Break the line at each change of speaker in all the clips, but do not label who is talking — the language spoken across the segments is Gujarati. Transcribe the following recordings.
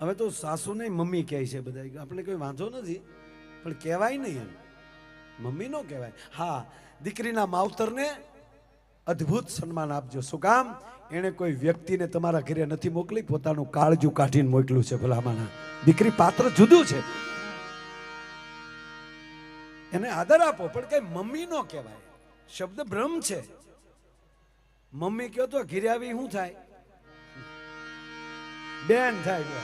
હવે તો સાસુ ને મમ્મી કહે છે બધા, આપણે કોઈ વાંધો નથી, પણ કહેવાય નહીં, મમ્મી નો કહેવાય. હા, દીકરીના માવતરને અદ્ભુત સન્માન આપજો. શું કામ? એને કોઈ વ્યક્તિને તમારા ઘરે નથી મોકલી, પોતાનું કાળજું કાઢીને મોકલ્યું છે. ભલામાના દીકરી પાત્ર જુદું છે, એને આદર આપો, પણ કઈ મમ્મી નો કહેવાય. શબ્દ બ્રહ્મ છે. મમ્મી કહો તો ઘરે આવી શું થાય? બેન થાય.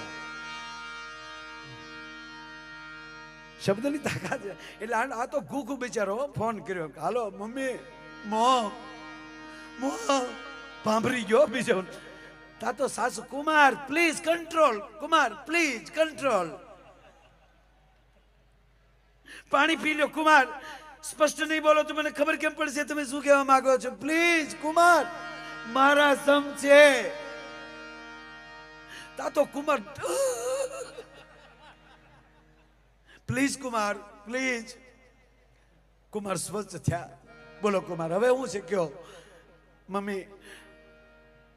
શબ્દની તાકાત છે. એટલે આ તો ઘૂઘુ બિચારો ફોન કર્યો, હાલો મમ્મી, મોમ પાંભરી ગયો બીજો. તા તો સાસુ, Kumar please control, Kumar please control, પાણી પી લો કુમાર, સ્પષ્ટ નહીં બોલો તો મને ખબર કેમ પડશે તમે શું કહેવા માંગો છો? પ્લીઝ કુમાર, મારા સમ છે. તા તો કુમાર, પ્લીઝ કુમાર પ્લીઝ. કુમાર સ્વચ્છ થયા. બોલો કુમાર, હવે હું છે કયો? મમ્મી,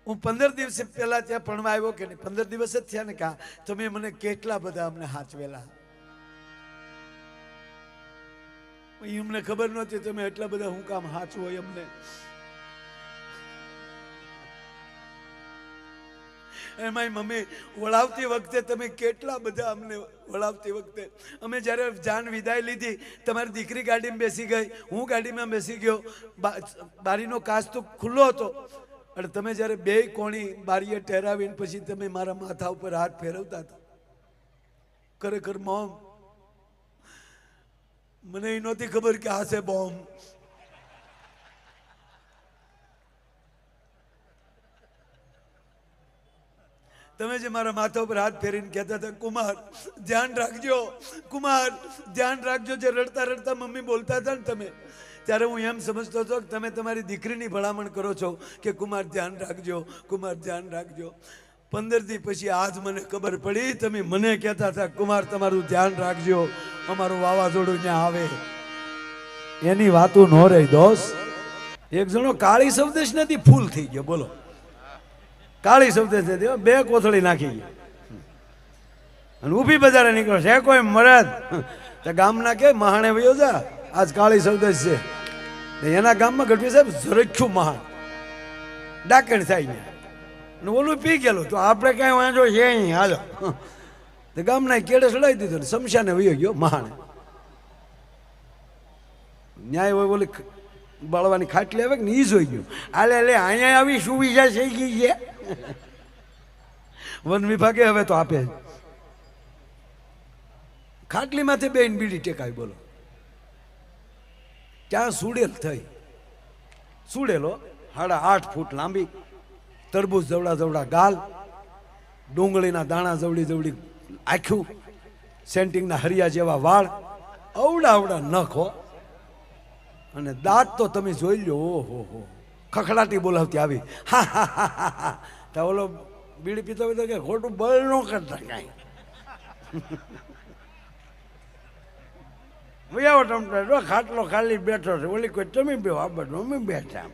હું 15 દિવસ પહેલા ત્યાં ભણવા આવ્યો કે નહીં, 15 દિવસ જ થયા ને. કા તમે મને કેટલા બધા અમને હાચવેલા, અમને ખબર નહોતી તમે એટલા બધા હું કામ હાચવો અમને. એમાં મમ્મી, વળાવતી વખતે તમે કેટલા બધા અમને વળાવતી વખતે, અમે જ્યારે જાન વિદાય લીધી, તમારી દીકરી ગાડીમાં બેસી ગઈ, હું ગાડીમાં બેસી ગયો, બારીનો કાચ તો ખુલ્લો હતો, અને તમે જ્યારે બે કોણી બારીએ ઠેરાવીને પછી તમે મારા માથા ઉપર હાથ ફેરવતા હતા. ખરેખર મોમ, મને એ નહોતી ખબર કે આ છે બોમ્બ. તમે જે મારા માથા ઉપર હાથ ફેરીને કહેતા હતા, કુમાર ધ્યાન રાખજો, કુમાર ધ્યાન રાખજો, જે રડતા રડતા મમ્મી બોલતા હતા ને તમે, ત્યારે હું એમ સમજતો હતો કે તમે તમારી દીકરીની ભલામણ કરો છો કે કુમાર ધ્યાન રાખજો, કુમાર ધ્યાન રાખજો. 15 દી પછી આજ મને ખબર પડી, તમે મને કહેતા હતા કુમાર તમારું ધ્યાન રાખજો, અમારું વાવાઝોડું ત્યાં આવે. એની વાતું ન રહી દોસ્ત. એક જણો કાળી સવદેશ નથી, ફૂલ થઈ ગયો. બોલો, કાળી સવદેશ નથી, 2 કોથળી નાખી ગઈ અને ઊભી બજારે નીકળો છે કોઈ મરદ તો ગામના કે મહાણે વયો જા, આજ કાળી સવદેશ છે. એના ગામમાં ગઢવી સાહેબ ઝરખ્યું મહાણ ડાકણ થાય ને ઓલું પી ગયેલું, તો આપણે કઈ વાંધો છે અહીં, હાલો. તો ગામના કેડે ચડાવી દીધો ને શમશાને વયો ગયો મહાણે. ન્યાય હોય ઓલી બાળવાની ખાટલી આવે ને, ઈ જોઈ ગયું, આલે લે અહીંયા આવી સુવિધા થઈ ગઈ છે. વન વિભાગે હવે તો આપે, ખાટલીમાંથી બેન બીડી ટેકાવી. બોલો, ત્યાં સુડેલ થઈ, સુડેલો 8.5 ફૂટ લાંબી, તરબૂચ જવડા જવડા ગાલ, ડુંગળીના દાણા જવડી જવડી આખ્યું, સેન્ટિંગના હરિયા જેવા વાળ, અવડા અવડા નખ હો, અને દાંત તો તમે જોઈ લો. ઓહો હો, ખખડાટી બોલાવતી આવી. હા હા હા હા હા. તો ઓલો બીડી પીતો હોય તો કે ખોટું બળ ન કરતા કાંઈ. વયાવો ટમટો, ખાટલો ખાલી બેઠો છે, ઓલી કોઈ તમે બે આબર અમે બેઠા.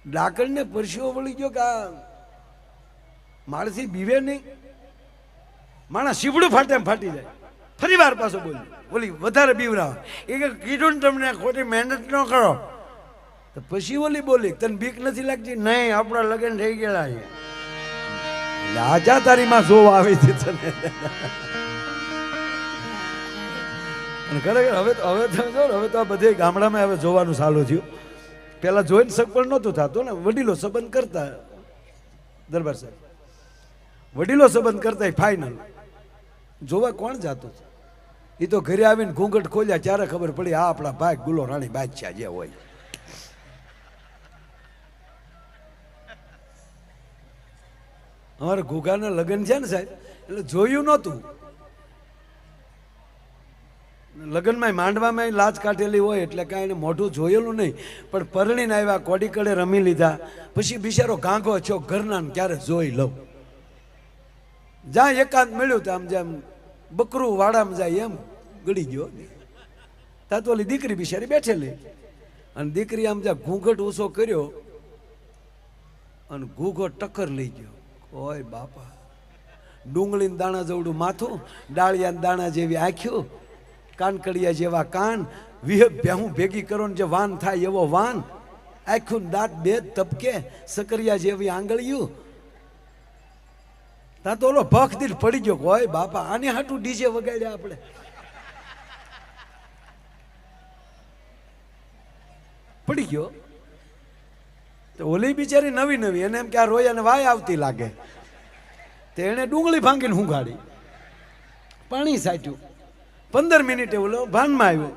ડાકણને પરસીઓ વળી ગયો કે આ માણસી બીવે નહીં, માણસ શીવડું ફાટે એમ ફાટી જાય. ફરી વાર પાછો બોલ્યો, ઓલી વધારે બીવરાવ, એ કે કીધું ને તમને ખોટી મહેનત ન કરો. તો પછી ઓલી બોલી, તને બીક નથી લાગતી? નહીં, આપણા લગ્ન થઈ ગયેલા છે. આજા તારી માં જોવા આવી હતી તને. અને ખરેખર હવે તો આ બધે ગામડામાં હવે જોવાનું ચાલુ થયું. પેલા જોઈને સગપણ નહોતું થતું ને, વડીલો સંબંધ કરતા. દરબાર સાહેબ, વડીલો સંબંધ કરતા ફાઇનલ. જોવા કોણ જાતું? એ તો ઘરે આવીને ઘૂંઘટ ખોલ્યા ત્યારે ખબર પડી આ આપણા ભાઈ ગુલો રાણી બાદશાહ જે હોય. અમારે ઘૂઘાના લગ્ન છે ને સાહેબ, એટલે જોયું નહોતું. લગ્નમાં માંડવામાં લાજ કાઢેલી હોય એટલે કાંઈ એને મોઢું જોયેલું નહીં, પણ પરણીને આવ્યા, કોડી કડે રમી લીધા, પછી બિચારો ગાંગો છો ઘરના ક્યારે જોઈ લઉં. જ્યાં એકાંત મળ્યું તો આમ જેમ બકરું વાડામાં જાય એમ ગળી ગયો. ત્યાં તો ઓલી દીકરી બિચારી બેઠેલી, અને દીકરી આમ જ્યાં ઘૂંઘટ ઊંચો કર્યો અને ઘૂઘો ટક્કર લઈ ગયો. ઓય બાપા, ડુંગળીના દાણા જેવડું માથું, ડાળિયાના દાણા જેવી આંખ્યું, કાનકડિયા જેવા કાન, ભેહું ભેગી કરો ને જે વાન થાય એવો વાન, આખું દાંત બે તપકે, સકરિયા જેવી આંગળીયું. ત્યાં તો ઓલો ભખ દિલ પડી ગયો, હોય બાપા આને હાટું ડીજે વગાડ્યા આપણે. પડી ગયો. તો ઓલી બિચારી નવી નવી, એને એમ કે આ રોયાને વાય આવતી લાગે, તો એને ડુંગળી ભાંગીને હુંગાડી, પાણી સાટ્યું. 15 મિનિટે ઓલો ભાનમાં આવ્યો.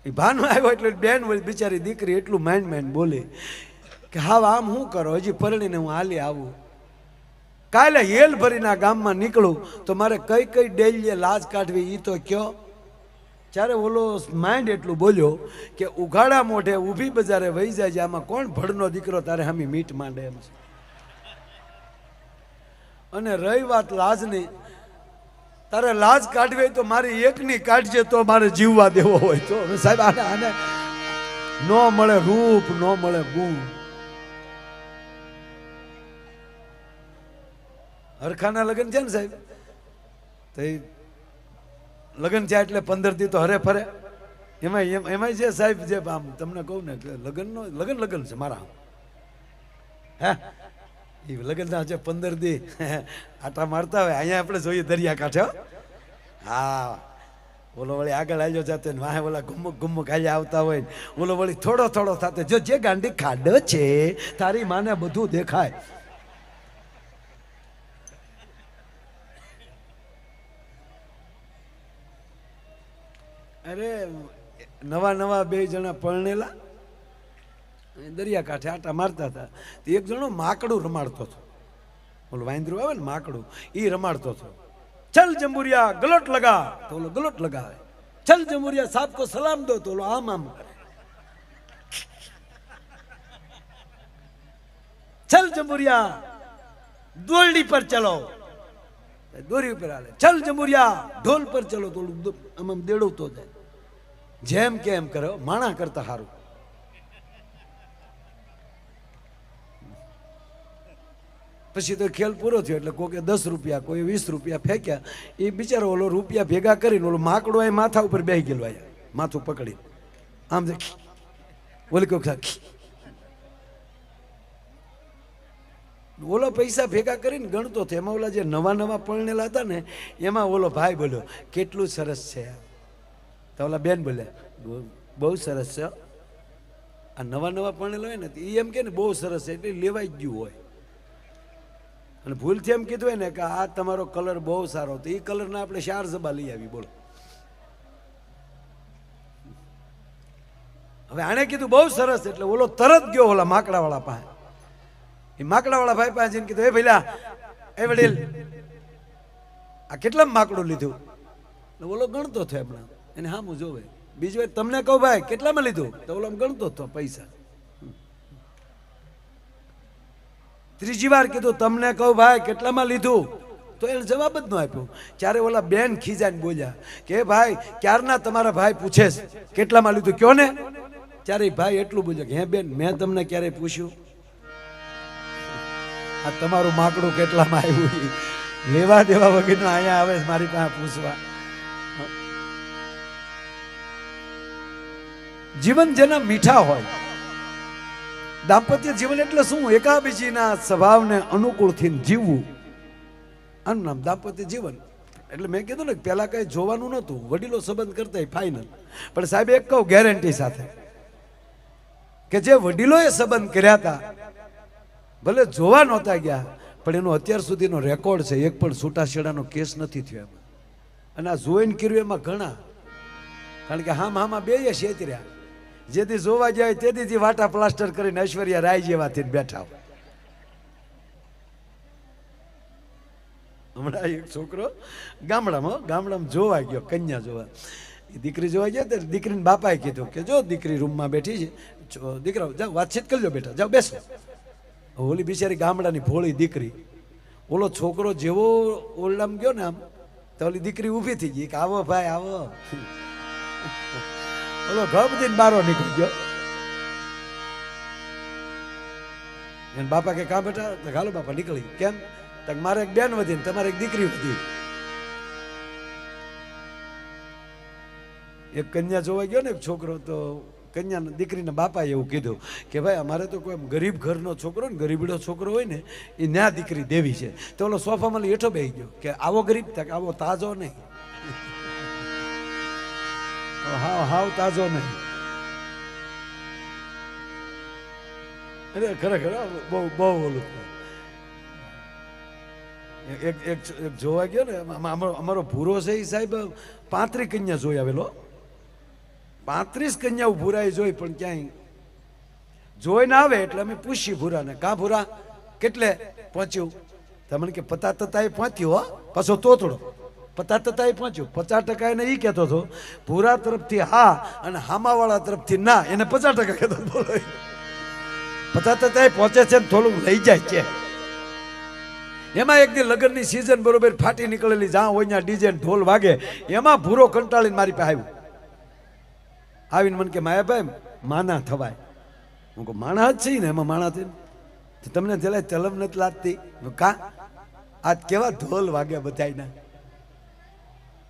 એ ભાનમાં આવ્યો એટલે બેન બિચારી દીકરી એટલું માઇન્ડ માઇન્ડ બોલી કે હા આમ શું કરો, હજી પરણીને હું હાલી આવું, કાલે હેલ ભરીના ગામમાં નીકળું તો મારે કઈ કઈ ડેલીએ લાજ કાઢવી એ તો કયો. ત્યારે ઓલો માઇન્ડ એટલું બોલ્યો કે ઉઘાડા મોઢે ઊભી બજારે વહી જાય છે, આમાં કોણ ભડનો દીકરો તારે હામી મીઠ માંડે એમ છે. અને રહી વાત લાજની, તારે લાજ કાઢવી હોય તો મારી એકની કાઢજે, તો મારે જીવવા દેવો હોય તો. સાહેબ આને નો મળે રૂપ, નો મળે ગુણ. હરખાના લગ્ન છે ને સાહેબ, તો લગ્ન છે એટલે 15 દી તો હરે ફરે. એમાં છે સાહેબ, જે આમ તમને કહું ને લગ્નનો લગ્ન છે મારા, હે એ લગ્ન ના છે 15 દી આટા મારતા હોય. અહીંયા આપણે જોઈએ દરિયા કાંઠે, હા ઓલો વળી આગળ આવ્યો જાતે વાહે ઓલા ગુમ્મુક ગુમ્મુક આજે આવતા હોય, ઓલો વળી થોડો થોડો સાથે જો જે ગાંડી ખાડો છે તારી માને બધું દેખાય. અરે નવા નવા બે જણા પરણેલા દરિયા કાંઠે આટા મારતા હતા. એક જણો માકડું રમાડતો હતો, ઓલું વાંદરું આવે ને માકડું, એ રમાડતો હતો. ચલ જંબુરિયા ગલોટ લગા, તો ઓલો ગલોટ લગાવે. ચલ જંબુરિયા સાહેબ કો સલામ દો, તો ઓલો આમ આમ કરે. ચલ જંબુરિયા દોરડી પર ચલો, દોરી ઉપર હાલે. ચલ જંબુરિયા ઢોલ પર ચલો, તો ઓલું આમ આમ દેડવતો જાય. જેમ કે એમ કરો, માણા કરતા સારું. પછી તો ખેલ પૂરો થયો એટલે કોકે 10 રૂપિયા, કોઈ 20 રૂપિયા ફેંક્યા. એ બિચારો ઓલો રૂપિયા ભેગા કરીને ઓલો માકડો એ માથા ઉપર બેસી ગયેલો, અહીંયા માથું પકડી આમ ઓલી કોક ઓલો પૈસા ભેગા કરીને ગણતો હતો. એમાં ઓલા જે નવા નવા પરણેલા હતા ને, એમાં ઓલો ભાઈ બોલ્યો કેટલું સરસ છે. તો ઓલા બેન બોલ્યા બહુ સરસ છે. આ નવા નવા પરણેલા હોય ને એ એમ કે ને બહુ સરસ છે એટલે લેવાઈ ગયું હોય. અને ભૂલથી એમ કીધું હોય ને કે આ તમારો કલર બહુ સારો, તો એ કલરના આપણે 4 જબા લઈ આવી. બોલો હવે આણે કીધું બહુ સરસ, એટલે ઓલો તરત ગયો ઓલા માકડાવાળા પાસે. એ માકડાવાળા ભાઈ પાસે જઈને કીધું એ ભઈલા, એ વડીલ આ કેટલા માકડું લીધું? ઓલો ગણતો થયો હમણાં, એને હા હું જોવે. બીજી વાર તમને કહું ભાઈ કેટલામાં લીધું? તો ઓલો ગણતો હતો પૈસા. ત્રીજી વાર કીધું તમને કહું ભાઈ કેટલામાં લીધું? તો એને જવાબ જ ન આપ્યો. ત્યારે ઓલા બેન ખીજાઈને બોલ્યા કે ભાઈ ક્યારના તમારા ભાઈ પૂછે કેટલામાં લીધું કયો ને. ત્યારે ભાઈ એટલું બોલ્યા કે હે બેન મેં તમને ક્યારે પૂછ્યું? આ તમારું માકડું કેટલામાં આવ્યું લેવા દેવા વગરનું અહીંયા આવે મારી પાસે પૂછવા. જીવન જેના મીઠા હોય, દાંપત્ય જીવન એટલે શું? એકાબીજીના સ્વભાવને અનુકૂળથી જીવવું, આનું નામ દાંપત્ય જીવન. એટલે મેં કીધું ને પેલા કઈ જોવાનું નહોતું, વડીલો સંબંધ કરતા ફાઇનલ. પણ સાહેબ એક કહું ગેરંટી સાથે કે જે વડીલોએ સંબંધ કર્યા હતા ભલે જોવા નહોતા ગયા, પણ એનો અત્યાર સુધીનો રેકોર્ડ છે, એક પણ છૂટાછેડાનો કેસ નથી થયો એમાં. અને આ જોઈન કર્યું એમાં ઘણા, કારણ કે હામાં બે છેતર્યા. જેથી જોવા જાય તેથી વાટા પ્લાસ્ટર કરીને ઐશ્વર્યા રાય જેવાથી બેઠા હોય. હમણાં એક છોકરો ગામડામાં જોવા ગયો, કન્યા જોવા. દીકરી જોવા ગયા તો દીકરીને બાપાએ કીધું કે જો દીકરી રૂમમાં બેઠી છે, દીકરા જાઓ વાતચીત કરજો બેટા, જાઓ બેસો. ઓલી બિચારી ગામડાની ભોળી દીકરી, ઓલો છોકરો જેવો ઓરડામાં ગયો ને આમ તો ઓલી દીકરી ઊભી થઈ ગઈ કે આવો ભાઈ આવો. ઓલો ઘર દીને બારો નીકળી ગયો. બાપા કે કા બેટા? હાલો બાપા નીકળી. કેમ? મારે એક બેન વધી ને તમારે એક દીકરી વધી. એક કન્યા જોવા ગયો ને એક છોકરો, તો કન્યા દીકરીના બાપાએ એવું કીધું કે ભાઈ અમારે તો કોઈ ગરીબ ઘરનો છોકરો ને ગરીબડો છોકરો હોય ને એ ન્યા દીકરી દેવી છે. તો ઓલો સોફામાં હેઠો બેસી ગયો કે આવો ગરીબ થાય, આવો તાજો નહીં, હાવ તાજો નહીં. અરે ખરેખર બહુ બહુ ઓલું. એક જોવા ગયો ને અમારો ભૂરો છે એ સાહેબ 35 કન્યા જોઈ આવેલો. 35 કન્યાઓ ભૂરાએ જોઈ પણ ક્યાંય જોઈ ના આવે. એટલે અમે પૂછીએ ભૂરાને, કાં ભૂરા કેટલે પહોંચ્યું? તમને કે 50% પહોંચ્યું. હો પાછો તોતડો 50% પહોંચ્યું. 50% એને એ કહેતો હતો ભૂરા તરફથી હા અને હામાવાળા તરફથી ના, એને 50% કહેતો. બોલો 50% પહોંચે છે ને થોડુંક લઈ જાય છે. એમાં એક દી લગ્નની સિઝન બરોબર ફાટી નીકળેલી, જ્યાં હોય ત્યાં ડીજે ઢોલ વાગે. એમાં ભૂરો કંટાળીને મારી પાસે આવ્યું. આવીને મને કે માયાભાઈ માના થવાય. હું કહું માણા જ છે ને, એમાં માણા થઈને તમને પેલા તલમ નથી લાગતી? કા આજ કેવા ઢોલ વાગે બધાયના.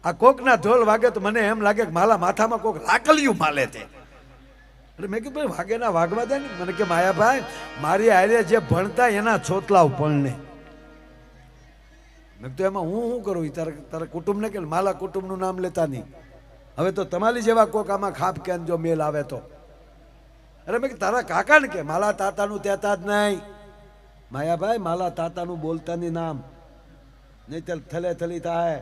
આ કોકના ઢોલ વાગે તો મને એમ લાગે કે માલા માથામાં કોક લાકલિયું માલે છે. એટલે મેં કીધું ભાઈ વાગે ના વાગવા દે ને. મને કે માયાભાઈ મારી આરે જે ભણતા એના છોતલાવ પણ નહીં. મેં તો એમાં હું શું કરું? તારા કુટુંબને કે માલા કુટુંબનું નામ લેતા નહીં. હવે તો તમારી જેવા કોક આમાં ખાપ કે જો મેલ આવે તો. અરે મેં તારા કાકા ને કે માલા તાતાનું તેતા જ નહીં. માયાભાઈ માલા તાતાનું બોલતા ની નામ નહીં તો થલે થલી થાય.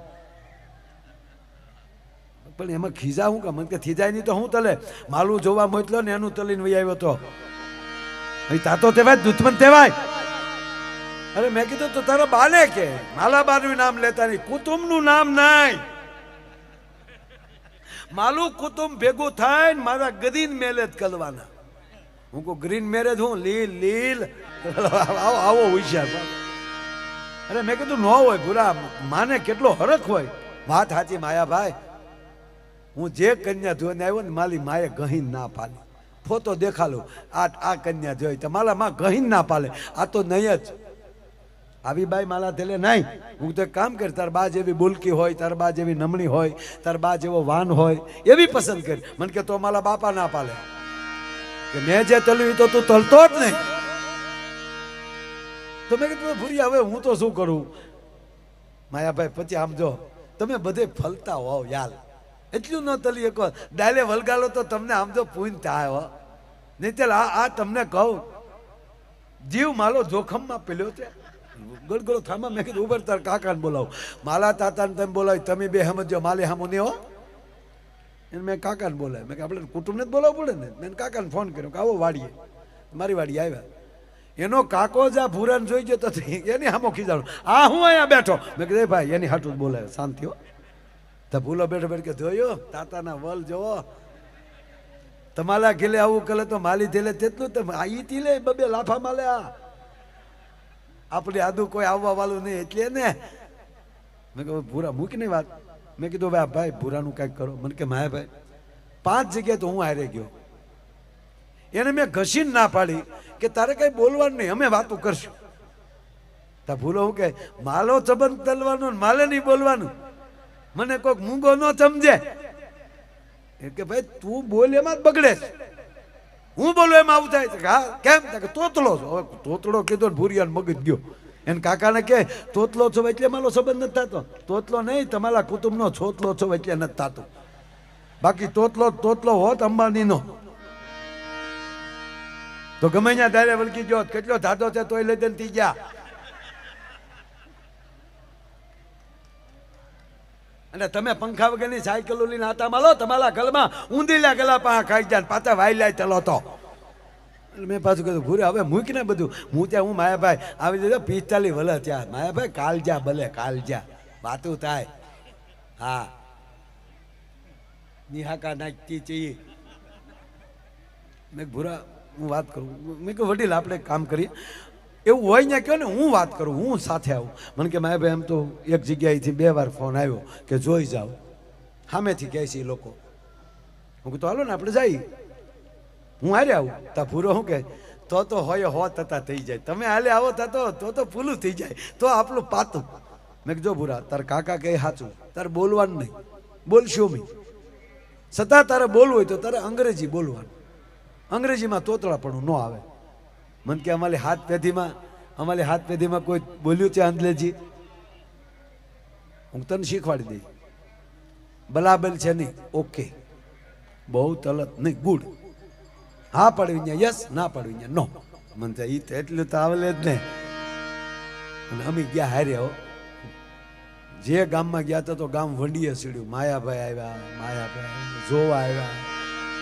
પણ એમાં ખીજા હું કે મને કે ખીજાય નહીં તો હું તલે માલું જોવા મોકલો ને એનું તલીને વહી આવ્યો તો તાતો તેવાય દુશ્મન તેવાય. અરે મેં કીધું તો તારા બાને કે માલા બાનું નામ લેતા નહીં, કુટુંબનું નામ નહીં. માલું કુટુંબ ભેગું થાય ને મારા ગ્રીન મેરેજ કરવાના. હું કહું ગ્રીન મેરેજ હું લીલ આવો હોશિયાર. અરે મેં કીધું ન હોય ભૂરા, માને કેટલો હરખ હોય. વાત સાચી માયાભાઈ. હું જે કન્યા જોઈને આવ્યો ને માલી માએ ગહીન ના પાલે. ફોટો દેખાડો આ કન્યા જોઈ તો માલા માં ગહીન ના પાલે. આ તો નહીં જ આવી બાઈ માલા થેલે નહીં. હું તો કામ કર, તાર બા જેવી બોલકી હોય, તાર બા જેવી નમણી હોય, તાર બા જેવો વાન હોય એવી પસંદ કરી. મને કે તો મારા બાપા ના પાલે કે મેં જે તલ્યું તો તું તલતો જ નહીં. તો મેં કીધું ભૂરી હવે હું તો શું કરું? માયાભાઈ પછી આમ જો તમે બધે ફલતા હોવ યાર, એટલું ન તલી એક ડાયલે વલગાલો તો તમને આમ જો પૂન થાય. નહીં ચાલ આ તમને કહું જીવ માલો જોખમમાં પેલ્યો છે. ગળગળો થામા. મેં કીધું ઉભર તાર કાકાને બોલાવો. માલા તાતાને તમે બોલાવી, તમે બે સમજો માલે હામો ને હો. એને મેં કાકાને બોલાવ્યા. મેં કે આપણે કુટુંબને જ બોલાવવું પડે ને. મેં કાકાને ફોન કર્યો કે આવો વાડીએ. મારી વાડી આવ્યા. એનો કાકો જા ભૂરાને જોઈ ગયો તો એની હામો ખીજાડો. આ હું અહીંયા બેઠો. મેં કીધું ભાઈ એની હાટું જ બોલાવે, શાંતિ હો. તો ભૂલો બેઠો બેઠ કે જોયો તાતાના વલ જોવો. તમારા ઘેલે આવું કરે તો માલી ધેલે તેટલું તો ઈ તી લે બબે લાફા માલે. આપણે આદુ કોઈ આવવા વાળું નહીં એટલે ને. મેં કહ્યું ભૂરા મૂકીને વાત. મેં કીધું ભાઈ ભૂરાનું કાંઈક કરો. મને કે માયાભાઈ 5 જગ્યાએ તો હું હારે ગયો. એને મેં ઘસીને ના પાડી કે તારે કઈ બોલવાનું નહીં, અમે વાતો કરશું. તા ભૂલો હું કે માલો સંબંધ તલવાનો માલે નહીં બોલવાનું. મને કોઈક મૂંગો ન સમજે કે ભાઈ તું બોલ એમાં જ બગડે છે, હું બોલું એમાં આવું થાય. હા કેમ? કે તોતલો છો. હવે તોતલો કીધો ને ભૂરિયાને મગજ ગયો. એને કાકાને કે તોતલો છો એટલે મારો સંબંધ નથી થતો. તોતલો નહીં, તમારા કુટુંબનો છોતલો છો એટલે નથી થતો. બાકી તોતલો હોત અંબાણીનો તો ગમે ત્યાં દારે વળગી ગયો. કેટલો ધાધો છે તોય લઈ દે થઈ ગયા. અને તમે પંખા વગરની સાયકલો લઈને આતા માલો, તમારા ગળમાં ઊંધીલા ગલા પા ખાઈ જાય પાછા વાયલાય ચલો તો. મેં પાછું કીધું ભૂરે હવે મૂકીને બધું. હું ત્યાં હું માયાભાઈ આવી દીધો 45 વરસ ત્યાં. માયાભાઈ કાલ જા ભલે કાલ જા વાતું થાય. હા નિહાકા નાખતી चाहिए. મેં ભૂરા હું વાત કરું. મેં કહ્યું વડીલ આપણે કામ કરીએ એવું હોય ને કહો ને હું વાત કરું, હું સાથે આવું. મને કે માયાભાઈ એમ તો એક જગ્યાએથી 2 વાર ફોન આવ્યો કે જોઈ જાઓ. સામેથી કહે છે એ લોકો. હું કીધું હાલો ને આપણે જઈએ, હું હારે આવું. તા ભૂરો શું કે તો હોય હો થતા થઈ જાય. તમે હાલે આવો થતો તો પૂલું થઈ જાય, તો આપણું પાતું. મેં કીધું ભૂરા, તાર કાકા કહે સાચું, તારે બોલવાનું નહીં, બોલશો મી. છતાં તારે બોલવું હોય તો તારે અંગ્રેજી બોલવાનું. અંગ્રેજીમાં તોતળાપણું ન આવે. મને કે અમારી હાથ પેઢીમાં કોઈ બોલ્યું છે અંગ્રેજી? હું તને શીખવાડી દઈ. બલાબલ છે નહીં, ઓકે, બહુ તલત નહીં, ગુડ. હા પાડવી ત્યાં યસ, ના પાડવી ત્યાં નો. મને તો એટલું તો આવલે જ ને. અને અમે ગયા હારે હો. જે ગામમાં ગયા હતા તો ગામ વંડીએ સીડ્યું. માયાભાઈ આવ્યા, જોવા આવ્યા.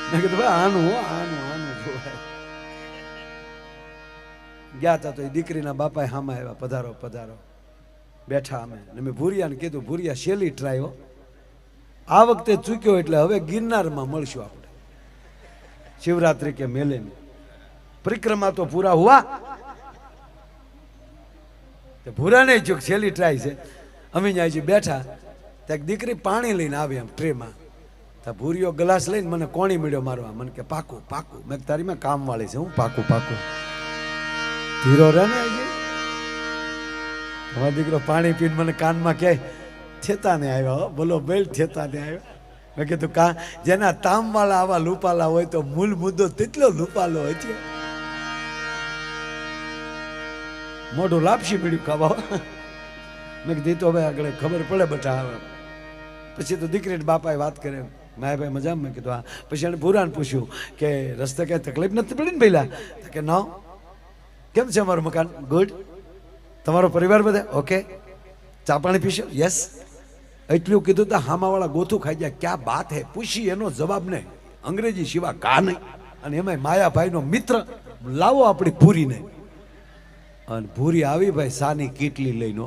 મેં કીધું ભાઈ આનું જોવા ગયા હતા. તો એ દીકરીના બાપાએ હામાં આવ્યા, પધારો પધારો. બેઠા અમે. મેં ભૂરિયાને કીધું, ભૂરિયા શેલી ટ્રાય હો, આ વખતે ચૂક્યો એટલે હવે ગિરનારમાં મળશું આપણે શિવરાત્રી કે મેલે में. પરિક્રમા તો પૂરા હુआ. ભૂરા નહીં ચૂક, છેલ્લી ટ્રાય છે. અમે ત્યાં બેઠા ત્યાં દીકરી પાણી લઈને આવી એમ ટ્રેમાં. તો ભૂરીઓ ગ્લાસ લઈને મને કોણી મળ્યો મારવા. મને કે પાકું. મેં તારી માં કામ વાળી છે, હું પાકું. ધીરો રહે ને તમારો દીકરો પાણી પીને મને કાનમાં કહે, થેતાને આવ્યા, બોલો બેલ થેતાને આવ્યા. મેં કીધું કા, જેના તામવાળા આવા લૂપાલા હોય તો મૂળ મુદ્દો તેટલો લૂપાલો હોય છે. મોઢું લાપસી મળ્યું ખાવા. મેં કીધું તો હવે આગળ ખબર પડે બટા. આવે પછી તો દીકરી બાપાએ વાત કરે, માયાભાઈ મજામાં? મેં કીધું હા. પછી એને ભૂરાને પૂછ્યું કે રસ્તે કઈ તકલીફ નથી પડી ને પહેલા? કે ના. કેમ છે અમારું મકાન? ગુડ. તમારો પરિવાર બધા ઓકે? ચા પાણી પીશો? યસ. એટલું કીધું તો હામાવાળા ગોથું ખાઈ ગયા. ક્યાં બાત હે, પૂછી એનો જવાબ નહીં, અંગ્રેજી સિવાય કા નહીં. અને એમાં માયાભાઈનો મિત્ર લાવો આપણી ભૂરીને. અને ભૂરી આવી ભાઈ સાની કીટલી લઈને,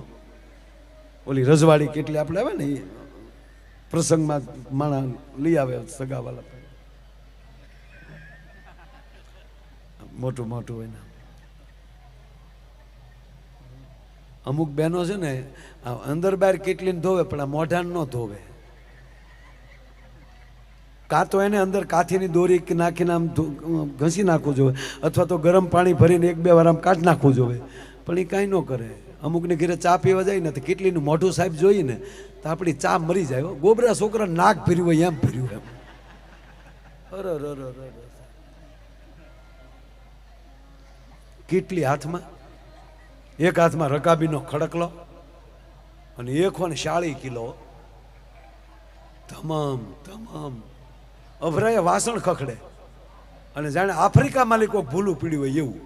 ઓલી રજવાડી કીટલી આપણે આવે ને પ્રસંગમાં માણા લઈ આવે સગાવાલા, મોટું હોય ને. અમુક બહેનો છે ને અંદર બહાર કેટલીને ધોવે પણ આ મોઢાને ન ધોવે. કાં તો એને અંદર કાથીની દોરી નાખીને આમ ઘસી નાખવું જોઈએ, અથવા તો ગરમ પાણી ભરીને 1-2 વાર આમ કાઢી નાખવું જોઈએ. પણ એ કાંઈ ન કરે. અમુકને ઘરે ચા પીવા જાય ને તો કેટલીનું મોઢું સાહેબ જોઈને તો આપણી ચા મરી જાય. ગોબરા છોકરા નાક ભર્યું હોય એમ ભર્યું એમ. કેટલી હાથમાં, એક હાથમાં રકાબીનો ખડકલો અને એક હોય 40 કિલો. તમામ અભરાય વાસણ ખખડે અને જાણે આફ્રિકામાં કોઈ ભૂલું પીડ્યું હોય એવું.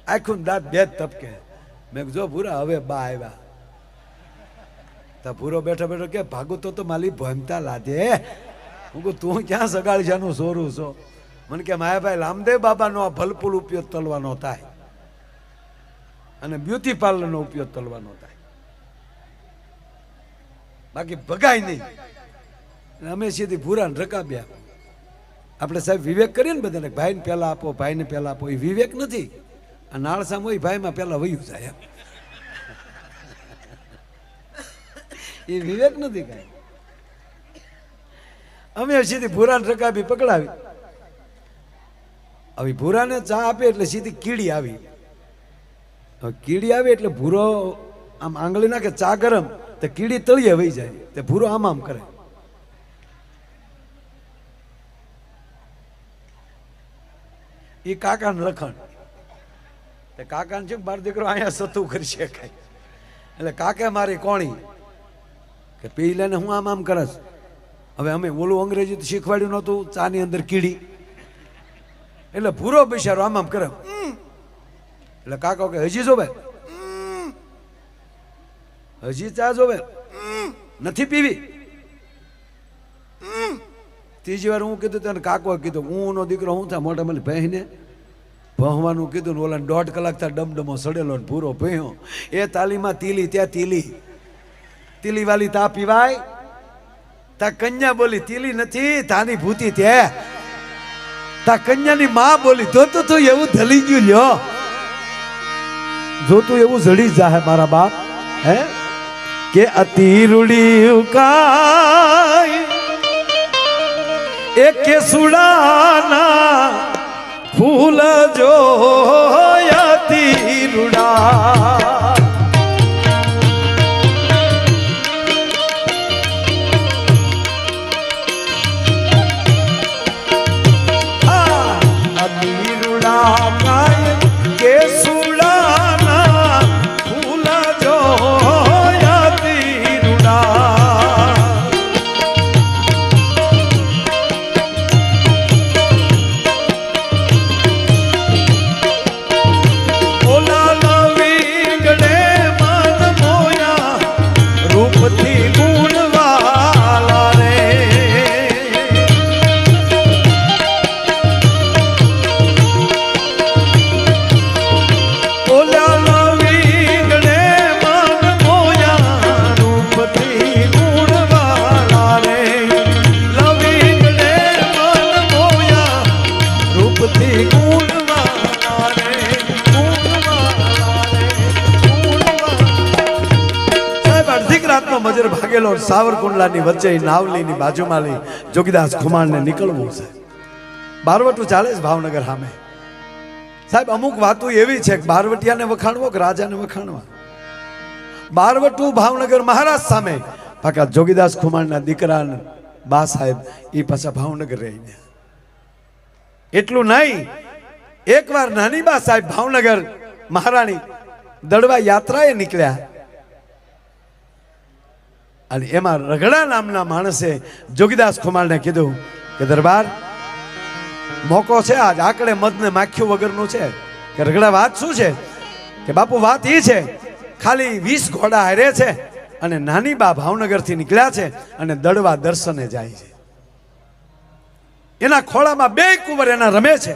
આખું દાંત બે જ તપકે. મેં જો ભૂરા હવે બા આવ્યા. તા ભૂરો બેઠો કે ભાગું તો માલી ભમતા લાદે. હું કહું તું ક્યાં સગાળજાનું સોરું છો? મને કે માયાભાઈ રામદેવ બાબાનો આ ભલપુલ ઉપયોગ તલવાનો થાય અને બ્યુટી પાર્લરનો ઉપયોગ તલવાનો થાય, બાકી ભગાય નહીં. અમે સીધી ભૂરાને રકાબ્યા. આપણે સાહેબ વિવેક કરીએ ને બધાને, ભાઈને પહેલા આપો, ભાઈને પહેલા આપો. એ વિવેક નથી. આ નાળસામ હોય ભાઈમાં પહેલા વયું જાય. એ વિવેક નથી કાંઈ. અમે સીધી ભૂરાને રકાબી પકડાવી. હવે ભૂરાને ચા આપે એટલે સીધી કીડી આવી. હવે કીડી આવી એટલે ભૂરો આમ આંગળી નાખે, ચા ગરમ, તો કીડી તળિયે વહી જાય. તે ભૂરો આમ કરે. એ કાકાને લખણ. તે કાકાને છે મારો દીકરો અહીંયા સતું કરી શકાય. એટલે કાકે મારી કોણી કે પી લઈને હું આમ કરસ. હવે અમે ઓલું અંગ્રેજી તો શીખવાડ્યું નહોતું, ચાની અંદર કીડી. એટલે ભૂરો બિચારો આમ કરે. એટલે કાકા કે હજી જોવે, હજી ચા જોવે, નથી પીવી. ત્રીજી વાર હું કીધું તને કાકો કીધું હું નો દીકરો હું થાય મોટા મારી બહેને ભણવાનું કીધું ને ઓલા 1.5 કલાક થાય ડમડમો સડેલો ને ભૂરો ભેહ્યો. એ તાલીમાં તીલી ત્યાં તીલી વાલી તા પીવાય? તા કન્યા બોલી તીલી નથી, તાની ભૂતી ત્યાં. તા કન્યાની માં બોલી જોતું તું એવું ધલી ગયું લ્યો, જોતું એવું જડી જાહે મારા બાપ. હે કે અતિ રૂડી ઉકાય એકે સુડાના ફૂલ જોયાતી રૂડા મજર ભાગેલો સાવરકુંડલાની વચ્ચે નાવલીની બાજુમાં લઈ જોગીદાસ ખુમાણને નીકળવું છે. બારવટું ચાલે છે ભાવનગર સામે. સાહેબ અમુક વાતો એવી છે કે બારવટિયાને વખાણવો કે રાજાને વખાણવા. બારવટું ભાવનગર મહારાજ સામે પાકા જોગીદાસ ખુમાણના દીકરા બા સાહેબ એ પાછા ભાવનગર રહીને. એટલું નહીં, એકવાર નાની બા સાહેબ ભાવનગર મહારાણી દડવા યાત્રાએ નીકળ્યા અને એમાં રગડા નામના માણસે જોગીદાસ ખુમાણને કીધું કે દરબાર મોકો છે આજ આકડે મધને માખ્યું વગરનું છે. કે રગડા વાત શું છે? કે બાપુ વાત એ છે ખાલી 20 ઘોડા હારે છે અને નાની બા ભાવનગર થી નીકળ્યા છે અને દડવા દર્શને જાય છે. એના ખોળામાં 2 કુંવર એના રમે છે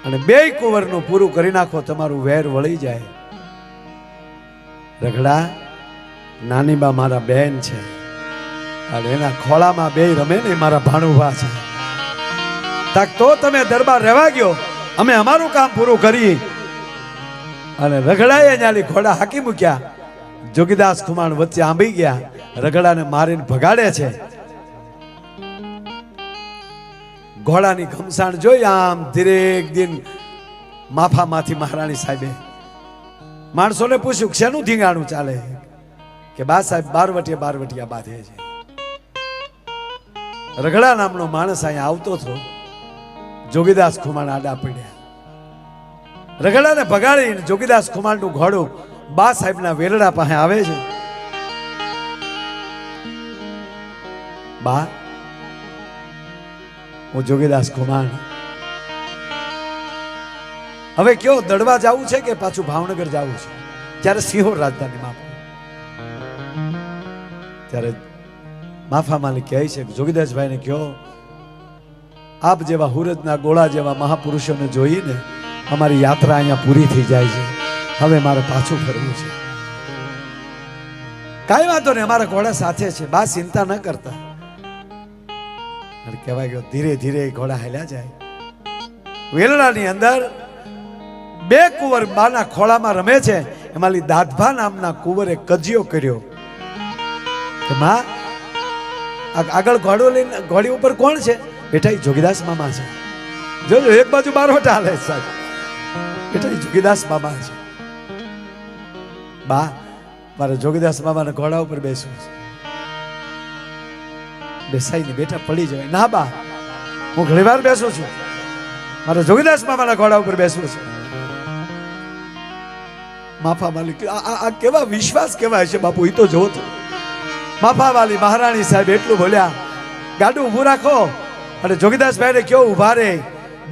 અને 2 કુંવરનું પૂરું કરી નાખો તમારું વેર વળી જાય. રગડા નાની બા મારા બેન છે અને એના ખોળામાં 2 રમે ને મારા ભાણુભા છે. તાક તો તમે દરબાર રહેવા ગયો, અમે અમારું કામ પૂરું કરી. અને રગડાએ ન્યાલી ઘોડા હાકી મૂક્યા. જોગીદાસ ખુમાણ વચ્ચે આંબી ગયા, રગડાને મારીને ભગાડે છે. ઘોડાની ઘમસાણ જોઈ આમ ધીરેક દિન માફામાંથી મહારાણી સાહેબે માણસોને પૂછ્યું શેનું ધીંગાણું ચાલે? કે બા સાહેબ બારવટિયા બાંધે છે. રગડા નામનો માણસ અહીંયા આવતો હતો. જોગીદાસ ખુમાણ આડા પડ્યા. રગડાને ભગાડીને જોગીદાસ ખુમાણનું ઘોડું બા સાહેબના વેરડા પાસે આવે છે. બા, હું જોગીદાસ ખુમાણ, હવે કયો દડવા જવું છે કે પાછું ભાવનગર જવું છે? ત્યારે સિંહોર રાજધાનીમાં ત્યારે માફા માલિક કહે છે જોગીદાસભાઈને કહો આપ જેવા હુરજના ગોળા જેવા મહાપુરુષોને જોઈને અમારી યાત્રા અહીંયા પૂરી થઈ જાય છે. હવે મારે પાછું ફરવું છે. કાંઈ વાંધો નહીં, અમારા ઘોડા સાથે છે, બા ચિંતા ન કરતા. કહેવાય ગયો ધીરે ધીરે ઘોડા હાલ્યા જાય. વેલડાની અંદર 2 કુંવર બાના ખોળામાં રમે છે. એમાંથી દાદભા નામના કુંવરે કજિયો કર્યો કે માં આગળ ઘોડો લઈને ઘોડી ઉપર કોણ છે? બેટા એ જોગીદાસ મામા છે. જોજો એક બાજુ બારવટા હાલે સાહેબ, બેટા એ જોગીદાસ મામા છે. બા, મારે જોગીદાસ મામાના ઘોડા ઉપર બેસવું છે. બેસાઈને બેટા પડી જાય. ના બા, હું ઘણી વાર બેસું છું, મારે જોગીદાસ મામાના ઘોડા ઉપર બેસવું છે. માફા માલિક આ કેવા વિશ્વાસ કેવાય છે બાપુ, એ તો જોવો તો. માફા વાલી મહારાણી સાહેબ એટલું બોલ્યા, ગાડું ઊભું રાખો અને જોગીદાસભાઈને કયો ઉભા રે,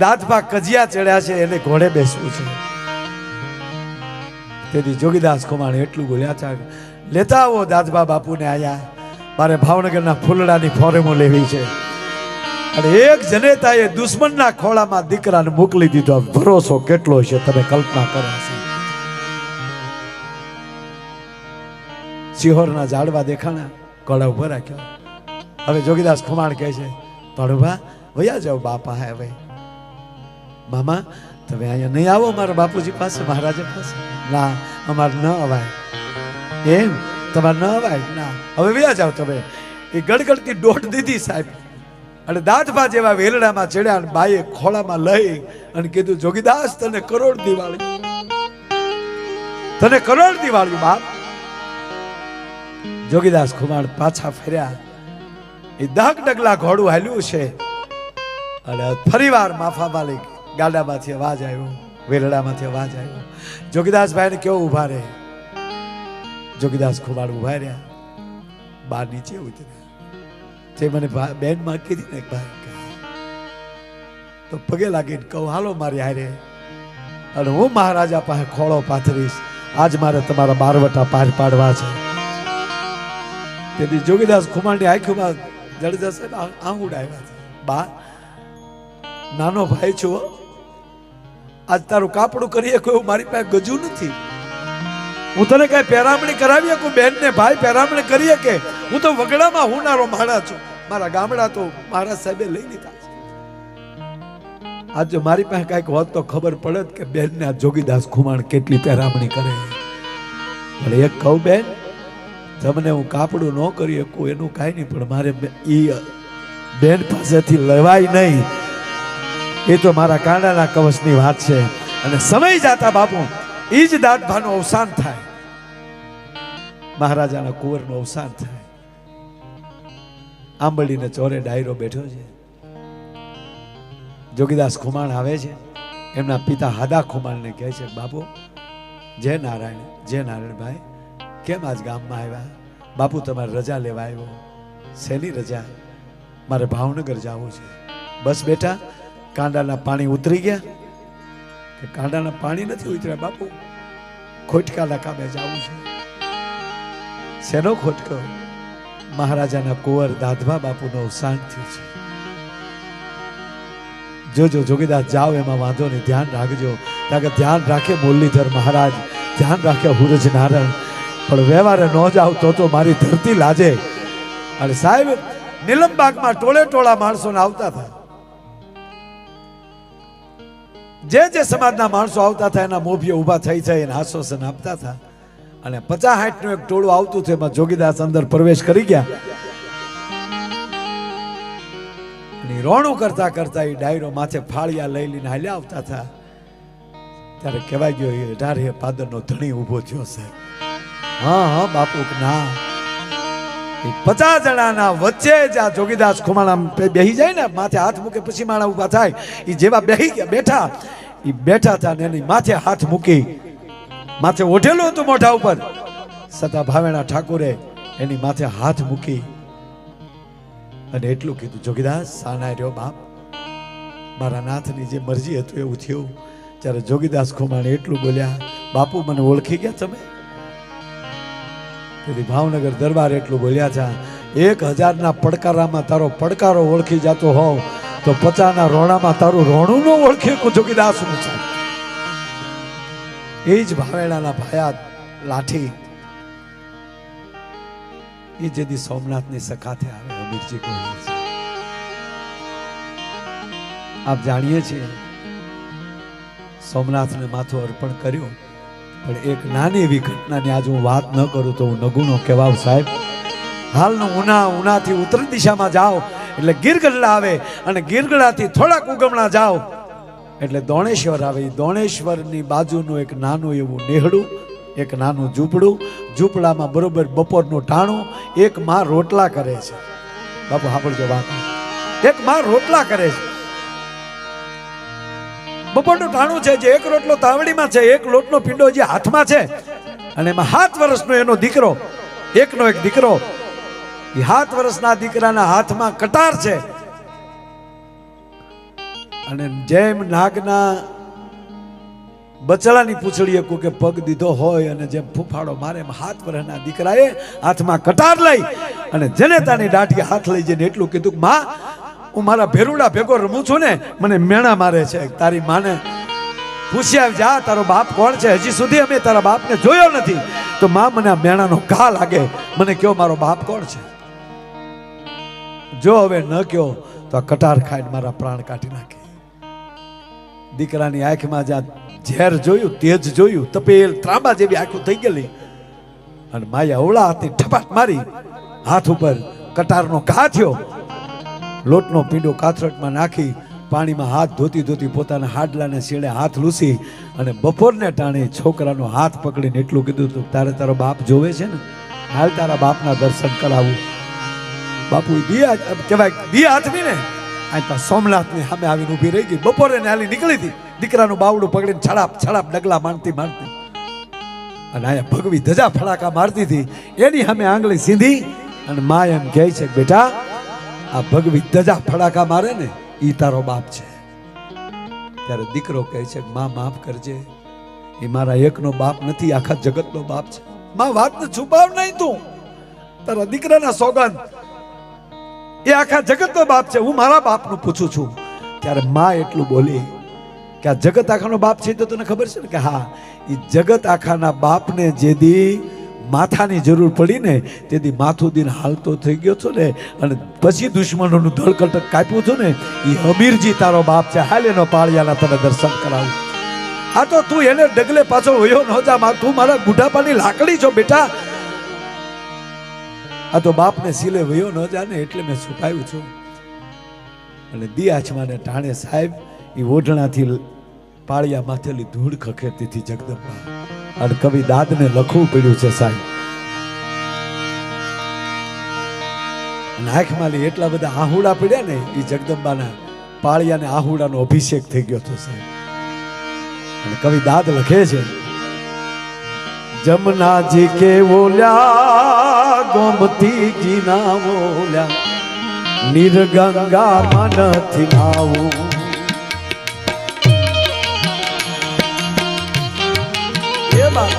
દાંતભા કજિયા ચડ્યા છે, એને ઘોડે બેસવું છે. તેથી જોગીદાસ ખુમાણ એટલું બોલ્યા છે, લેતા આવો દાદભા બાપુને આયા, મારે ભાવનગરના ફૂલડાની ફોરેમો લેવી છે. અને એક જનેતાએ દુશ્મનના ખોળામાં દીકરાને મોકલી દીધો. ભરોસો કેટલો છે તમે કલ્પના કરો. સિહોરના ઝાડવા દેખાણા, ઘોડા ઉભા રાખ્યો. હવે જોગીદાસ ખુમાણ કહે છે, ભાણુભા વયા જાઓ બાપા. હવે મામા તમે અહીંયા નહીં આવો મારા બાપુજી પાસે, મહારાજા પાસે? ના, અમારે ન અવાય. એમ તમારે ન અવાય? ના, હવે વયા જાઓ તમે. એ ગડગડતી દોટ દીધી સાહેબ. અને દાંતભા જેવા વેલડામાં ચડ્યા અને બાઈએ ખોળામાં લઈ અને કીધું જોગીદાસ તને કરોડ દિવાળી, તને કરોડ દિવાળી બાપ. જોગીદાસ ખુમાણ પાછા ફર્યા. એ દહક ડગલા ઘોડું હાલ્યું છે અને ફરીવાર માફા માલિક ગાડામાંથી અવાજ આવ્યો, વેલડામાંથી અવાજ આવ્યો. જોગીદાસભાઈને કેવો ઉભા રહે. જોગીદાસ ખુમાણ ઉભા રહ્યા. બહાર નીચે ઉતર્યા. તે મને બેન માં કીધી ને ભાઈ તો પગે લાગીને કહું હાલો મારી હારે, અને હું મહારાજા પાસે ખોળો પાથરીશ. આજ મારે તમારા બારવટા પાર પાડવા છે. તેથી જોગીદાસ ખુમાણની આંખોમાં જળજશે આંગુડા આવ્યા છે. બા નાનો ભાઈ છું, આજ તારું કાપડું કરીએ કોઈ મારી પાસે ગજુ નથી. હું તને કઈ પેરામણી કરાવી શકું બેન ને ભાઈ પેરામણી કરીએ કે? હું તો વગડામાં હુનારો માણા છું. મારા ગામડા તો મહારાજ સાહેબે લઈ લીધા છે. આજ જો મારી પાસે કઈક હોત તો ખબર પડે કે બેન ને આ જોગીદાસ ખુમાણ કેટલી પેરામણી કરે. એટલે એક કહું બેન તમને હું કાપડું ન કરી શકું એનું કાંઈ નહીં, પણ મારે ઈ બેન પાસેથી લેવાય નહીં. એ તો મારા કાંડાના કવચની વાત છે. અને સમય જાતા બાપુ એ જ દાંતભાનું અવસાન થાય, મહારાજાના કુંવરનું અવસાન થાય. આંબળીને ચોરે ડાયરો બેઠો છે. જોગીદાસ ખુમાણ આવે છે. એમના પિતા હાદા ખુમાણને કહે છે બાપુ જય નારાયણભાઈ કેમ આજ ગામમાં આવ્યા? બાપુ તમારે રજા લેવા આવ્યો. શેની રજા? મારે ભાવનગર જવું છે. બસ બેટા કાંડાના પાણી ઉતરી ગયા? કે કાંડાના પાણી નથી ઉતર્યા બાપુ, ખોટકાના કામે જવું છે. શેનો ખોટકો? મહારાજાના કુંવર દાદભા બાપુનો અવસાન થયું છે. જોજો જોગીદાસ જાઓ એમાં વાંધો નહીં, ધ્યાન રાખજો. કારણ કે ધ્યાન રાખે મુરલીધર મહારાજ, ધ્યાન રાખે હુરજ નારાયણ, પણ વ્યવહારે ન જાવ તો મારી ધરતી લાજે. અને સાહેબ નીલમબાગમાં ટોળે ટોળા માણસોને આવતા હતા. જે સમાજના માણસો આવતા હતા એના મોભીઓ ઉભા થઈ એને આશ્વાસન આપતા હતા. અને 50-60 નું એક ટોળું આવતું હતું. એમાં જોગીદાસ અંદર પ્રવેશ કરી ગયા. રોણું કરતા કરતા એ ડાયરો માથે ફાળિયા લઈ લઈને હાલ્યા આવતા હતા. ત્યારે કહેવાય ગયો એ 18 પાદરનો ધણી ઉભો થયો છે. હા બાપુ ના 50 જણાના વચ્ચે જ આ જોગીદાસ ખુમાણા બેહી જાય ને, માથે હાથ મૂકે પછી માણા ઉભા થાય. એ જેવા બેહી ગયા બેઠા હતા ને એની માથે હાથ મૂકી, માથે ઓઢેલું હતું મોઢા ઉપર, સતા ભાવેણા ઠાકોરે એની માથે હાથ મૂકી અને એટલું કીધું જોગીદાસ સાના રહ્યો બાપ, મારા નાથની જે મરજી હતું એવું થયું. ત્યારે જોગીદાસ ખુમાણે એટલું બોલ્યા બાપુ મને ઓળખી ગયા તમે? તેથી ભાવનગર દરબાર એટલું બોલ્યા છે 1000 પડકારામાં તારો પડકારો ઓળખી જતો હોવ તો 50 રોણામાં તારું રોણું ન ઓળખી જોગીદાસ નું છે. એ જ ભાવેણાના ભાયા લાઠી એ જેદી સોમનાથની સખાતે આવે અમીરજી ગોહિલ છે. આપ જાણીએ છીએ સોમનાથને માથું અર્પણ કર્યું, પણ એક નાની એવી ઘટનાની આજ હું વાત ન કરું તો હું નગુનો કહેવાવ સાહેબ. હાલનું ઉનાથી ઉત્તર દિશામાં જાઓ એટલે ગીરગઢડા આવે, અને ગીરગઢડાથી થોડાક ઉગમણા જાઓ એટલે દોણેશ્વર આવે. દોણેશ્વરની બાજુનું એક નાનું એવું નેહડું, એક નાનું ઝૂંપડું, ઝૂંપડામાં બરોબર બપોરનું ટાણું એક માં રોટલા કરે છે. બાપુ સાંભળજો વાત, એક માં રોટલા કરે છે. બપોરનું ટાણું છે, જે એક રોટલો તાવડીમાં છે, એક લોટનો પીંડો જે હાથમાં છે, અને એમાં 7 વર્ષનો એનો દીકરો, એકનો એક દીકરો, એ 7 વર્ષના દીકરાના હાથમાં કટાર છે. અને જેમ નાગના બચડાની પૂંછડીએ કે પગ દીધો હોય અને જેમ ફૂફાડો મારે એમ 7 વર્ષના દીકરાએ હાથમાં કટાર લઈ અને જનેતાની દાઢી હાથ લઈ જઈને એટલું કીધું માં હું મારા ભેરુડા ભેગો રમું છું ને, મને મેણા મારે છે. તારી માને પૂછ્યા જા તારો બાપ કોણ છે? હજી સુધી અમે તારા બાપને જોયો નથી. તો માં મને આ મેણાનો ઘા લાગે, મને કયો મારો બાપ કોણ છે? જો હવે ન કયો તો આ કટાર ખાઈને મારા પ્રાણ કાઢી નાખે. દીકરાની આંખમાં જ્યાં ઝેર જોયું, તેજ જોયું, તપેલ ત્રાંબા જેવી આંખો થઈ ગયેલી, અને માએ અવળા હાથની ઠપાટ મારી, હાથ ઉપર કટારનો ઘા થયો. લોટનો પીંડો કાથરટમાં નાખી પાણીમાં હાથ ધોતી ધોતી પોતાના હાડલાને શેડે હાથ લૂસી અને બપોરને ટાણે છોકરાનો હાથ પકડીને એટલું કીધું તું તારે તારો બાપ જોવે છે ને, હાલ તારા બાપના દર્શન કરાવું. બાપુ દિયા કહેવાય દિયા હાથની ને આ સોમનાથની સામે આવીને ઊભી રહી ગઈ. બપોરે ને હાલી નીકળી હતી, દીકરાનું બાવડું પકડીને છડાપ છડાપ ડગલા માંડતી માંડતી અને અહીંયા ભગવી ધજા ફડાકા મારતી હતી. એની સામે આંગળી સીધી અને મા એમ કહે છે કે બેટા આ ભગવી ધજા ફડાકા મારે ને ઈ તારો બાપ છે. ત્યારે દીકરો કહે છે કે માં માફ કરજે, એ મારા એકનો બાપ નથી, આખા જગતનો બાપ છે. માં વાતને છુપાવ નહીં, તું તારા દીકરાના સોગંદ, એ આખા જગતનો બાપ છે, હું મારા બાપનું પૂછું છું. ત્યારે માં એટલું બોલી કે આ જગત આખાનો બાપ છે તો તને ખબર છે ને કે હા, એ જગત આખાના બાપને જેદી માથાની જરૂર પડી ને તેથી માથું દીને હાલતો થઈ ગયો છો ને, અને પછી દુશ્મનોનું ધડકટક કાપ્યું હતું ને, એ હમીરજી તારો બાપ છે. હાલ એનો પાળિયાના તને દર્શન કરાવું. આ તો તું એને ડગલે પાછો વયો ન જા, તું મારા બુઢાપાની લાકડી છો બેટા. આ તો બાપને સિલે વયો ન જા ને એટલે મેં છુપાયું છું. અને દિયાચમાને ટાણે સાહેબ એ ઓઢણાથી પાળિયા માથેલી ધૂળ ખખેરતી હતી જગદંબા. અને કવિ દાદને લખવું પડ્યું છે સાહેબ. અને આંખમાં એટલા બધા આહુડા પડ્યા ને એ જગદંબાના પાળિયાને આહુડાનો અભિષેક થઈ ગયો હતો સાહેબ. અને કવિ દાદ લખે છે જમનાજી કે ઓલ્યા ગોમતીજી ના ઓલ્યા નિર્ગંગા મનથી નાવું.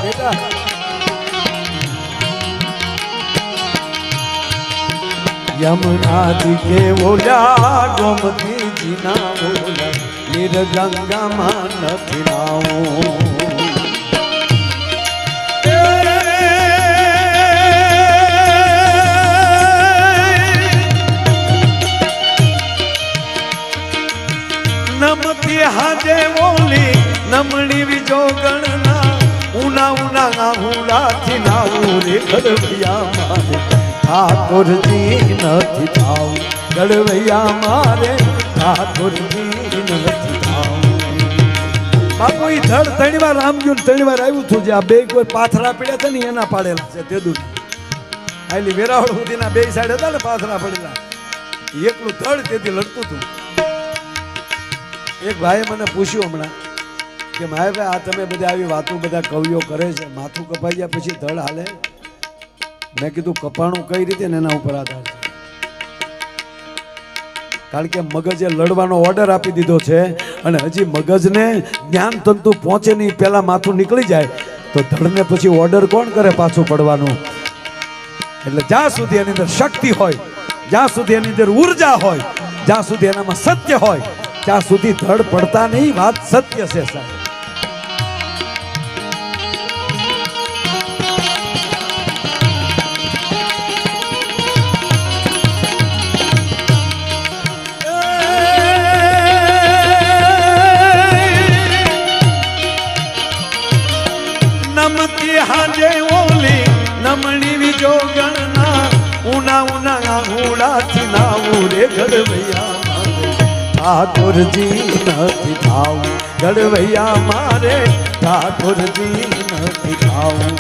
બેટા યમુનાજી કે ઓલ્યા ગોમતીજી ના ઓલ્યા નિર્ગંગામાં નથી નાવું. નમતી હાજે ઓલી નમણી વિજો ગણના ઉના ઉના આહુડાથી નાવું રે ગળવૈયા મારે ઠાકોરજી નથી થાવું. ગળવૈયા મારે ઠાકોરજી નથી થાવું. બાપુ ઈ ધડ ત્રણ વાર રામજુન ત્રણ વાર આવ્યું હતું. જે આ બે કોઈ પાથરા પડ્યા હતા ને એના પાડેલા છે તે દૂર આયલી વેરાવળ સુધીના બે સાઈડ હતા ને પાથરા પડેલા, એકલું ધડ તેથી લડતું હતું. એક ભાઈએ મને પૂછ્યું હમણાં કે માય ભાઈ આ તમે બધા આવી વાતો બધા કવિઓ કરે છે, માથું કપાઈ ગયા પછી ધડ હાલે? મેં કીધું કપાણું કઈ રીતે ને એના ઉપર આધાર છે. કારણ કે મગજે લડવાનો ઓર્ડર આપી દીધો છે અને હજી મગજને જ્ઞાન તંતુ પહોંચે નહીં પહેલા માથું નીકળી જાય તો ધડને પછી ઓર્ડર કોણ કરે પાછું પડવાનું. એટલે જ્યાં સુધી એની અંદર શક્તિ હોય, જ્યાં સુધી એની અંદર ઉર્જા હોય, જ્યાં સુધી એનામાં સત્ય હોય ત્યાં સુધી ધડ પડતા નહીં. વાત સત્ય છે સાહેબ. નમતી હાજે ઓલી નમણી વિજો ગણના ઉના ઉના આહુડાથી નાવું રે ગળવૈયા ઠાકોરજી નથી થાવું. ગળવૈયા મારે ઠાકોરજી નથી થાવું.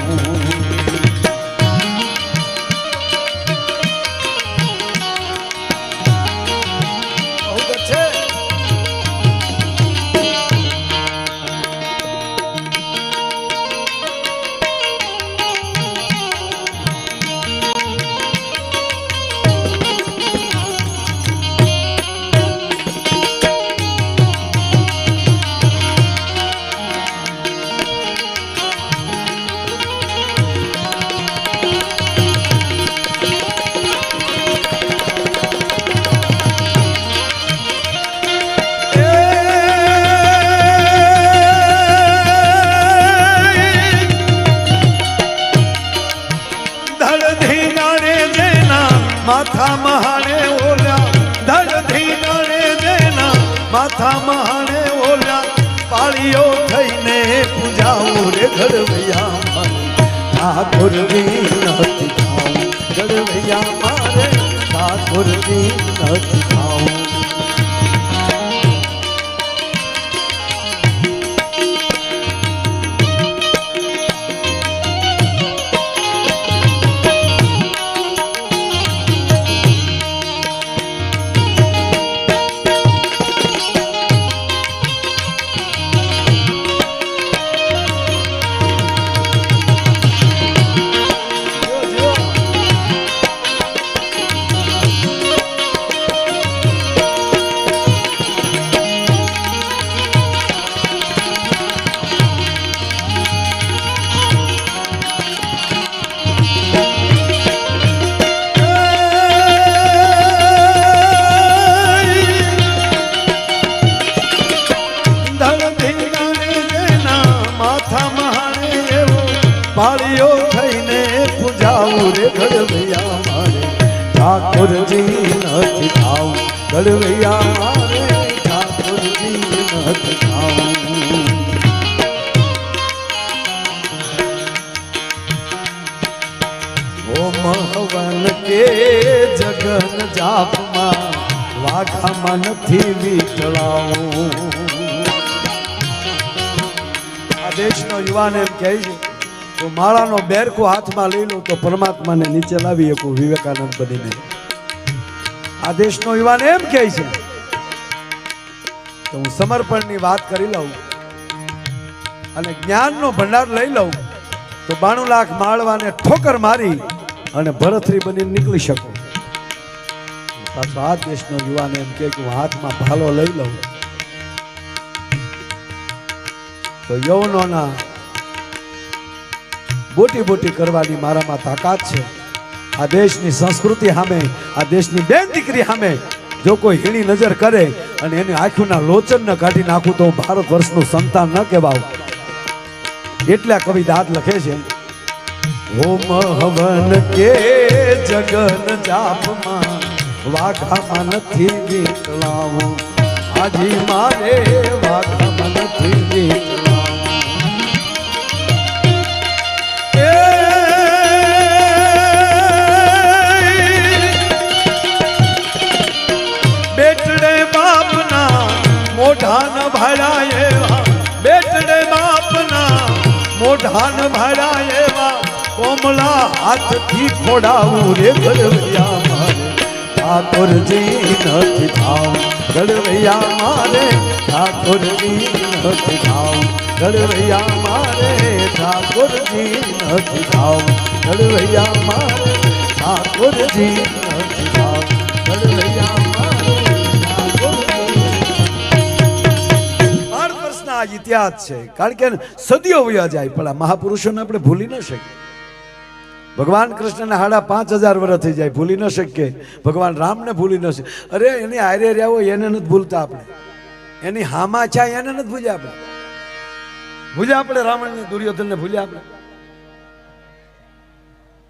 માથા મહાણે ઓલ્યા ધડ ધીનાણે દેના માથા મહાણે ઓલ્યા પાળીઓ થઈને પૂજાવું રે ગળવૈયા મારે ઠાકોરજી નથી થાવું. ગળવૈયા મારે ઠાકોરજી નથી થાવું. ઘડવૈયા મારે ઠાકોરજી નથી થાવું ઘડવૈયા મારે ઠાકોરજી નથી થાવું હવન કે જગન જાપમાં વાઘામાં નથી વીટળાવું આ દેશનો યુવાન એમ કહે છે તો માળાનો બેરકો હાથમાં લઈ લો તો પરમાત્માને નીચે લાવી શકું વિવેકાનંદ બનીને આ દેશનો યુવાન એમ કહે છે તો હું સમર્પણની વાત કરી લઉં અને જ્ઞાનનો ભંડાર લઈ લઉં તો 92 લાખ માળવાને ઠોકર મારી અને ભરતરી બની નીકળી શકો પાછો આ દેશનો યુવાન એમ કે હું હાથમાં ભાલો લઈ લઉં તો યૌવનોના બોટી બોટી કરવાની મારામાં તાકાત છે આ દેશની સંસ્કૃતિ સામે આ દેશની બેન દીકરી સામે જો કોઈ હીણી નજર કરે અને એની આંખોના લોચન ન કાઢી નાખું તો ભારત વર્ષનું સંતાન ન કહેવાય એટલા કવિ દાદ લખે છે હોમ હવન કે જગન જાપમાં વાઘામાં નથી વીટળાવું આજી મારે વાઘામાં નથી વીટળાવું બેટડે બાપના મોઢાન ભાડા એવા બેટડે બાપના મોઢાન ભાડા એવા કોમલા હાથથી ખોડાવું રે ઘડવૈયા મારે ઠાકોરજી નથી થાવું ઘડવૈયા મારે ઠાકોરજી નથી થાવું ઘડવૈયા મારે ઠાકોરજી નથી થાવું ઘડવૈયા મારે ઠાકોરજી નથી થાવું ઘડવૈયા મારે ભારત વર્ષના આ ઇતિહાસ છે કારણ કે સદીઓ વયા જાય પણ આ મહાપુરુષોને આપણે ભૂલી ન શકીએ ભગવાન કૃષ્ણને 5,500 વર્ષ થઈ જાય ભૂલી ન શકીએ ભગવાન રામને ભૂલી ન શકીએ અરે એની આરે રહ્યા હોય એને નથી ભૂલતા આપણે એની હામા છે એને નથી ભૂલ્યા આપણે રાવણને દુર્યોધનને ભૂલ્યા આપણે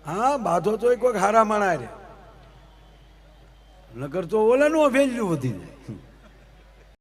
હા બાધો તો એક વખત હારા માણા રે નકર તો ઓલાનું વેલ્યુ વધી જાય